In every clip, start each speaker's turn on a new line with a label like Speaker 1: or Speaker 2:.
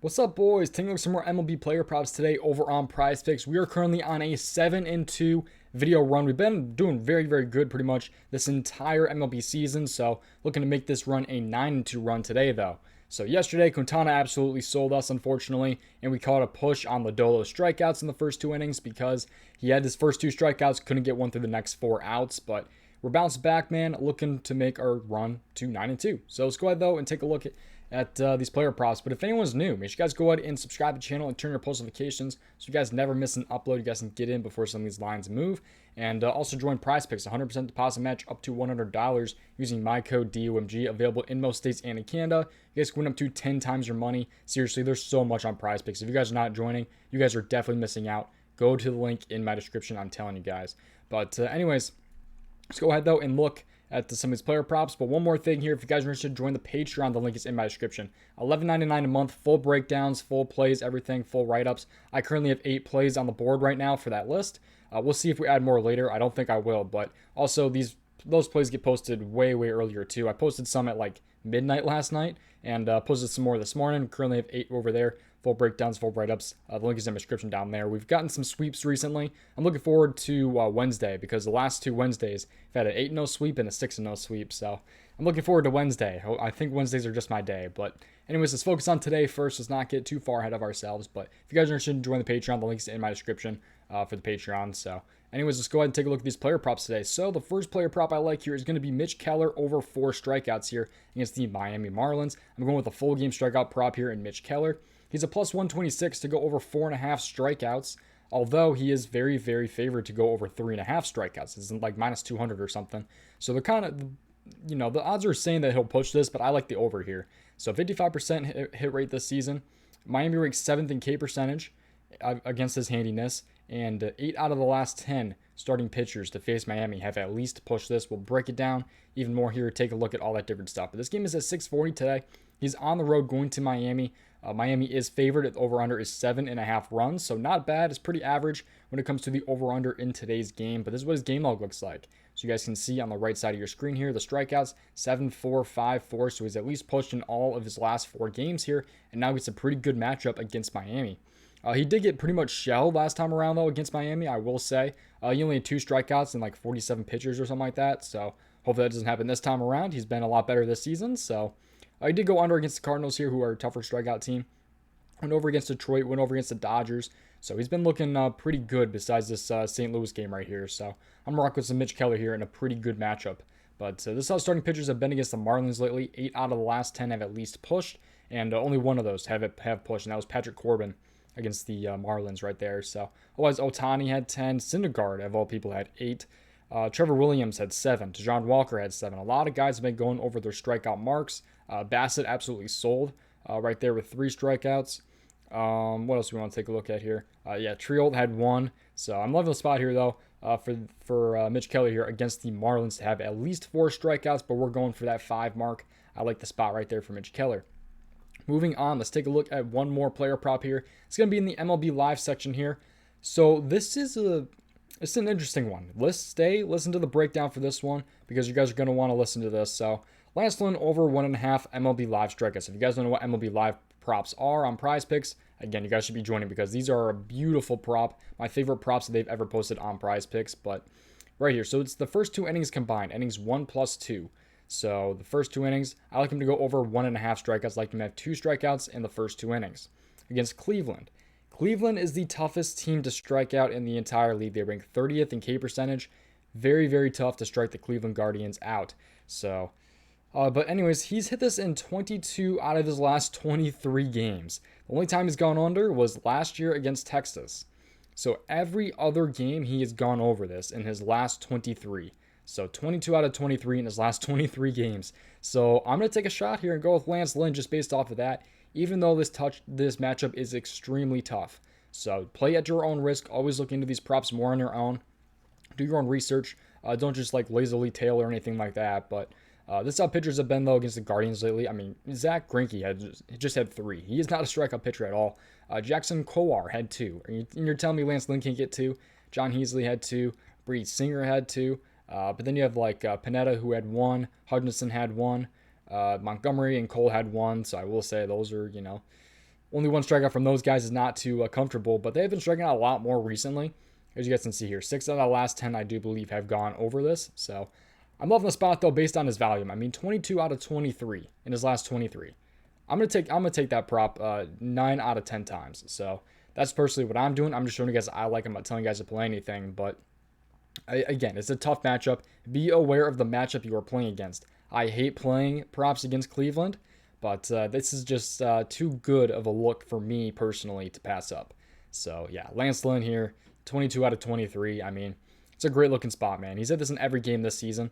Speaker 1: What's up, boys? Taking a look at some more MLB player props today over on prizepicks. We are currently on a 7-2 video run. We've been doing very good pretty much this entire MLB season, so looking to make this run a 9-2 run today, though. So yesterday, Quintana absolutely sold us, unfortunately, and we caught a push on Lodolo strikeouts in the first two innings because he had his first two strikeouts, couldn't get one through the next four outs, but we're bounced back, man, looking to make our run to 9-2. So let's go ahead, though, and take a look at these player props. But if anyone's new, make sure you guys go ahead and subscribe to the channel and turn your post notifications so you guys never miss an upload. You guys can get in before some of these lines move. And also join prizepicks, 100% deposit match up to $100 using my code DOMG, available in most states and in Canada. You guys can win up to 10 times your money. Seriously, there's so much on prizepicks. If you guys are not joining, you guys are definitely missing out. Go to the link in my description, I'm telling you guys. But anyways, let's go ahead though and look at some of these player props. But one more thing here, if you guys are interested, join the Patreon. The link is in my description. $11.99 a month, full breakdowns, full plays, everything, full write-ups. I currently have 8 plays on the board right now for that list. We'll see if we add more later. I don't think I will, but also those plays get posted way earlier too. I posted some at like midnight last night and posted some more this morning. Currently have 8 over there. Full breakdowns, full write-ups. The link is in the description down there. We've gotten some sweeps recently. I'm looking forward to Wednesday because the last 2 Wednesdays I've had an 8-0 sweep and a 6-0 sweep. So I'm looking forward to Wednesday. I think Wednesdays are just my day. But anyways, let's focus on today first. Let's not get too far ahead of ourselves. But if you guys are interested, join the Patreon. The link is in my description for the Patreon. So anyways, let's go ahead and take a look at these player props today. So the first player prop I like here is going to be Mitch Keller over 4 strikeouts here against the Miami Marlins. I'm going with a full game strikeout prop here in Mitch Keller. He's a plus 126 to go over 4.5 strikeouts, although he is very favored to go over 3.5 strikeouts. It's like minus 200 or something. So they're kind of, the odds are saying that he'll push this, but I like the over here. So 55% hit rate this season. Miami ranks 7th in K percentage against his handiness, and 8 out of the last 10 starting pitchers to face Miami have at least pushed this. We'll break it down even more here, take a look at all that different stuff. But this game is at 640 today. He's on the road going to Miami. Miami is favored. The over-under is 7.5 runs, so not bad. It's pretty average when it comes to the over-under in today's game, but this is what his game log looks like. So you guys can see on the right side of your screen here, the strikeouts, 7-4, 5-4, so he's at least pushed in all of his last 4 games here, and now gets a pretty good matchup against Miami. He did get pretty much shelled last time around, though, against Miami, I will say. He only had 2 strikeouts and like 47 pitchers or something like that, so hopefully that doesn't happen this time around. He's been a lot better this season, so he did go under against the Cardinals here, who are a tougher strikeout team. Went over against Detroit, went over against the Dodgers. So he's been looking pretty good besides this St. Louis game right here. So I'm rocking with some Mitch Keller here in a pretty good matchup. But this is how starting pitchers have been against the Marlins lately. 8 out of the last 10 have at least pushed, and only one of those have pushed, and that was Patrick Corbin against the Marlins right there. So otherwise, Ohtani had 10. Syndergaard, of all people, had 8. Trevor Williams had 7. Tejon Walker had 7. A lot of guys have been going over their strikeout marks. Bassett absolutely sold right there with 3 strikeouts. What else do we want to take a look at here? Triol had 1. So I'm loving the spot here, though, for Mitch Keller here against the Marlins to have at least 4 strikeouts, but we're going for that 5 mark. I like the spot right there for Mitch Keller. Moving on, let's take a look at one more player prop here. It's going to be in the MLB Live section here. So this is it's an interesting one. Listen to the breakdown for this one because you guys are going to want to listen to this. So Lance Lynn over 1.5 MLB Live strikeouts. If you guys don't know what MLB Live props are on prizepicks, again, you guys should be joining because these are a beautiful prop. My favorite props that they've ever posted on prizepicks. But right here, so it's the first 2 innings combined, innings 1 plus 2. So the first 2 innings, I like him to go over 1.5 strikeouts. I like him to have 2 strikeouts in the first 2 innings. Against Cleveland. Cleveland is the toughest team to strike out in the entire league. They rank 30th in K percentage. Very tough to strike the Cleveland Guardians out. So, but anyways, he's hit this in 22 out of his last 23 games. The only time he's gone under was last year against Texas. So every other game he has gone over this in his last 23. So 22 out of 23 in his last 23 games. So I'm going to take a shot here and go with Lance Lynn just based off of that, even though this matchup is extremely tough. So play at your own risk. Always look into these props more on your own. Do your own research. Don't just like lazily tail or anything like that. But this is how pitchers have been, though, against the Guardians lately. I mean, Zach Greinke just had 3. He is not a strikeout pitcher at all. Jackson Kowar had 2. And you're telling me Lance Lynn can't get 2? John Heasley had 2. Brady Singer had 2. But then you have like Pineda, who had 1. Hudson had 1. Montgomery and Cole had 1. So I will say those are, Only one strikeout from those guys is not too comfortable, but they have been striking out a lot more recently. As you guys can see here, 6 out of the last 10, I do believe, have gone over this. So I'm loving the spot, though, based on his volume. I mean, 22 out of 23 in his last 23. I'm gonna take that prop 9 out of 10 times. So that's personally what I'm doing. I'm just showing you guys I like him. I'm not telling you guys to play anything, but again, it's a tough matchup. Be aware of the matchup you are playing against. I hate playing props against Cleveland, but this is just too good of a look for me personally to pass up. So yeah, Lance Lynn here, 22 out of 23. I mean, it's a great looking spot, man. He's hit this in every game this season.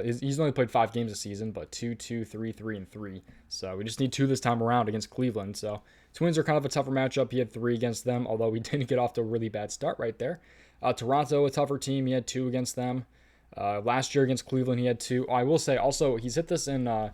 Speaker 1: He's only played 5 games this season, but 2, 2, 3, 3, and 3. So we just need 2 this time around against Cleveland. So Twins are kind of a tougher matchup. He had 3 against them, although we didn't get off to a really bad start right there. Toronto, a tougher team. He had 2 against them. Last year against Cleveland, he had 2. Oh, I will say also, he's hit this in, if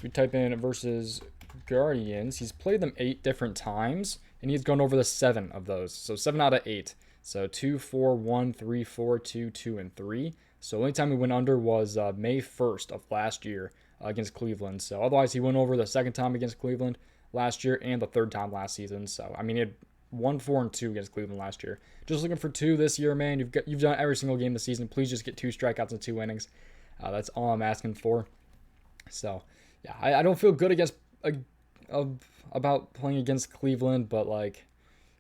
Speaker 1: you type in versus Guardians, he's played them 8 different times, and he's gone over the 7 of those. So 7 out of 8. So 2, 4, 1, 3, 4, 2, 2, and 3. So the only time he went under was May 1st of last year against Cleveland. So otherwise, he went over the 2nd time against Cleveland last year and the 3rd time last season. So, I mean, he had 1, 4, and 2 against Cleveland last year. Just looking for 2 this year, man. You've done every single game this season. Please just get 2 strikeouts and 2 innings. That's all I'm asking for. So, yeah, I don't feel good about playing against Cleveland, but, like,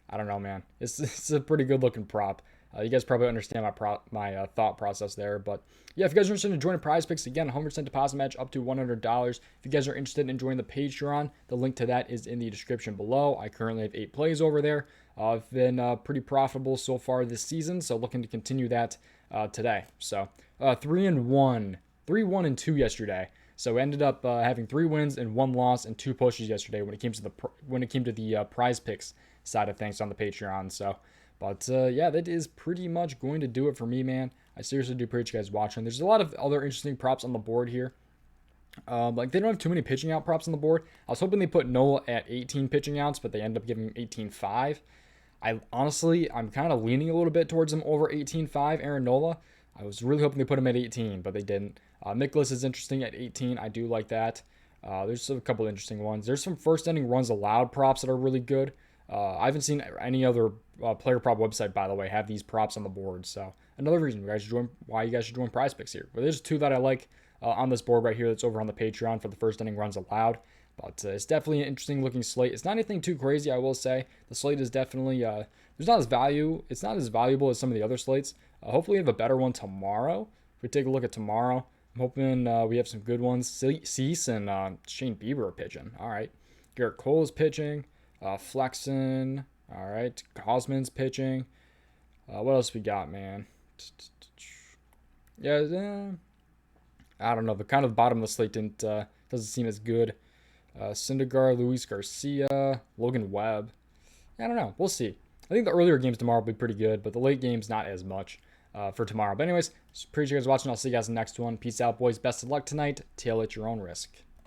Speaker 1: I don't know, man. It's a pretty good looking prop. You guys probably understand my thought process there. But yeah, if you guys are interested in joining Prize Picks, again, 100% deposit match up to $100. If you guys are interested in joining the Patreon, the link to that is in the description below. I currently have 8 plays over there. I've been pretty profitable so far this season, so looking to continue that today. So 3-1, 3-1 and 2 yesterday. So we ended up having 3 wins and 1 loss and 2 pushes yesterday when it came to the Prize Picks side of things on the Patreon. So. But yeah, that is pretty much going to do it for me, man. I seriously do appreciate you guys watching. There's a lot of other interesting props on the board here. Like they don't have too many pitching out props on the board. I was hoping they put Nola at 18 pitching outs, but they end up giving him 18.5. I'm kind of leaning a little bit towards him over 18.5, Aaron Nola. I was really hoping they put him at 18, but they didn't. Nicholas is interesting at 18. I do like that. There's a couple interesting ones. There's some first inning runs allowed props that are really good. I haven't seen any other player prop website, by the way, have these props on the board. So another reason why you guys should join Prize Picks here. But there's 2 that I like on this board right here that's over on the Patreon for the first inning runs allowed. But it's definitely an interesting looking slate. It's not anything too crazy, I will say. The slate is definitely it's not as valuable as some of the other slates. Hopefully we have a better one tomorrow. If we take a look at tomorrow, I'm hoping we have some good ones. Cease and Shane Bieber are pitching. All right. Garrett Cole is pitching. Flexen. All right. Cosman's pitching. What else we got, man? Yeah, I don't know. The kind of bottom of the slate doesn't seem as good. Syndergaard, Luis Garcia, Logan Webb. I don't know. We'll see. I think the earlier games tomorrow will be pretty good, but the late games not as much for tomorrow. But anyways, appreciate you guys watching. I'll see you guys in the next one. Peace out, boys. Best of luck tonight. Tail at your own risk.